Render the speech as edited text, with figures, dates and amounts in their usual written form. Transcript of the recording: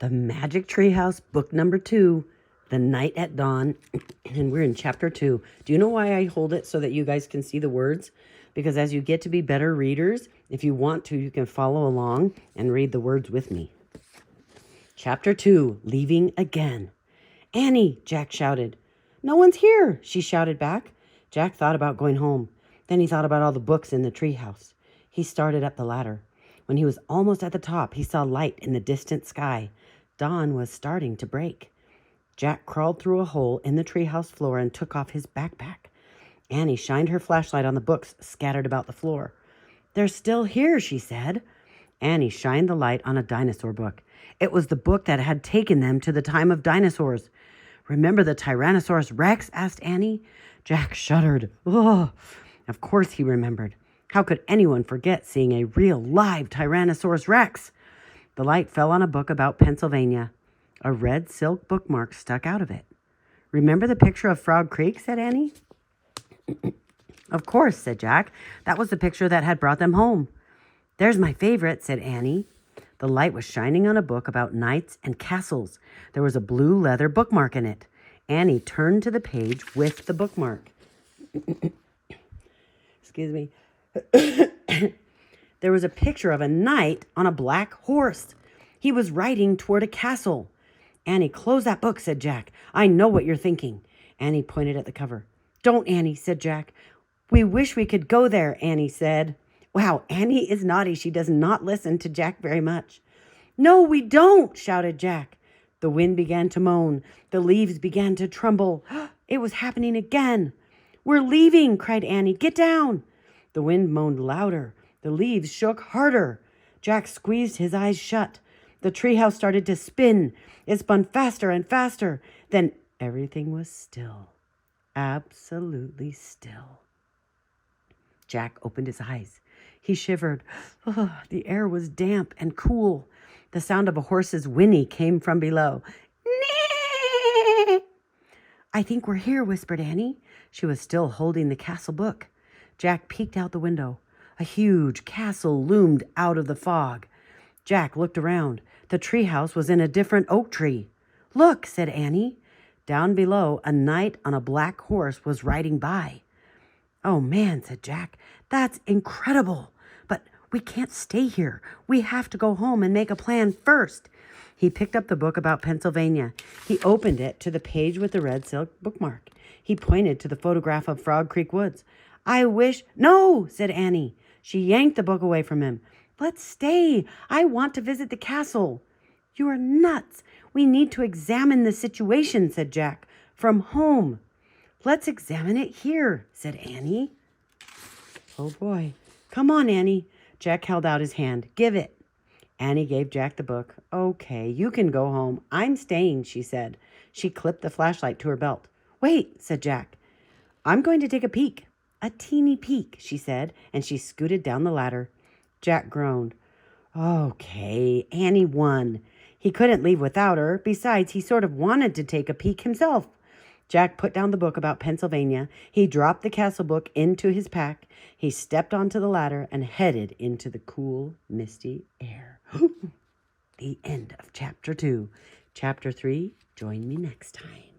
The Magic Treehouse, book number 2, The Night at Dawn, and we're in chapter 2. Do you know why I hold it so that you guys can see the words? Because as you get to be better readers, if you want to, you can follow along and read the words with me. Chapter 2, Leaving Again. "Annie," Jack shouted. "No one's here," she shouted back. Jack thought about going home. Then he thought about all the books in the treehouse. He started up the ladder. When he was almost at the top, he saw light in the distant sky. Dawn was starting to break. Jack crawled through a hole in the treehouse floor and took off his backpack. Annie shined her flashlight on the books scattered about the floor. "They're still here," she said. Annie shined the light on a dinosaur book. It was the book that had taken them to the time of dinosaurs. "Remember the Tyrannosaurus Rex?" asked Annie. Jack shuddered. Ugh. Of course he remembered. How could anyone forget seeing a real live Tyrannosaurus Rex? The light fell on a book about Pennsylvania. A red silk bookmark stuck out of it. "Remember the picture of Frog Creek?" said Annie. "Of course," said Jack. "That was the picture that had brought them home." "There's my favorite," said Annie. The light was shining on a book about knights and castles. There was a blue leather bookmark in it. Annie turned to the page with the bookmark. Excuse me. There was a picture of a knight on a black horse. He was riding toward a castle. "Annie, close that book," said Jack. "I know what you're thinking." Annie pointed at the cover. "Don't, Annie," said Jack. "We wish we could go there," Annie said. Wow, Annie is naughty. She does not listen to Jack very much. "No, we don't," shouted Jack. The wind began to moan. The leaves began to tremble. It was happening again. "We're leaving," cried Annie. "Get down." The wind moaned louder. The leaves shook harder. Jack squeezed his eyes shut. The treehouse started to spin. It spun faster and faster. Then everything was still. Absolutely still. Jack opened his eyes. He shivered. Oh, the air was damp and cool. The sound of a horse's whinny came from below. "Nee!" "I think we're here," whispered Annie. She was still holding the castle book. Jack peeked out the window. A huge castle loomed out of the fog. Jack looked around. The treehouse was in a different oak tree. "Look," said Annie. Down below, a knight on a black horse was riding by. "Oh, man," said Jack. "That's incredible. But we can't stay here. We have to go home and make a plan first." He picked up the book about Pennsylvania. He opened it to the page with the red silk bookmark. He pointed to the photograph of Frog Creek Woods. "I wish—" "No," said Annie. She yanked the book away from him. "Let's stay. I want to visit the castle." "You are nuts. We need to examine the situation," said Jack. "From home." "Let's examine it here," said Annie. Oh boy. "Come on, Annie." Jack held out his hand. "Give it." Annie gave Jack the book. "Okay, you can go home. I'm staying," she said. She clipped the flashlight to her belt. "Wait," said Jack. "I'm going to take a peek." "A teeny peek," she said, and she scooted down the ladder. Jack groaned. Okay, Annie won. He couldn't leave without her. Besides, he sort of wanted to take a peek himself. Jack put down the book about Pennsylvania. He dropped the castle book into his pack. He stepped onto the ladder and headed into the cool, misty air. The end of chapter 2. Chapter 3, join me next time.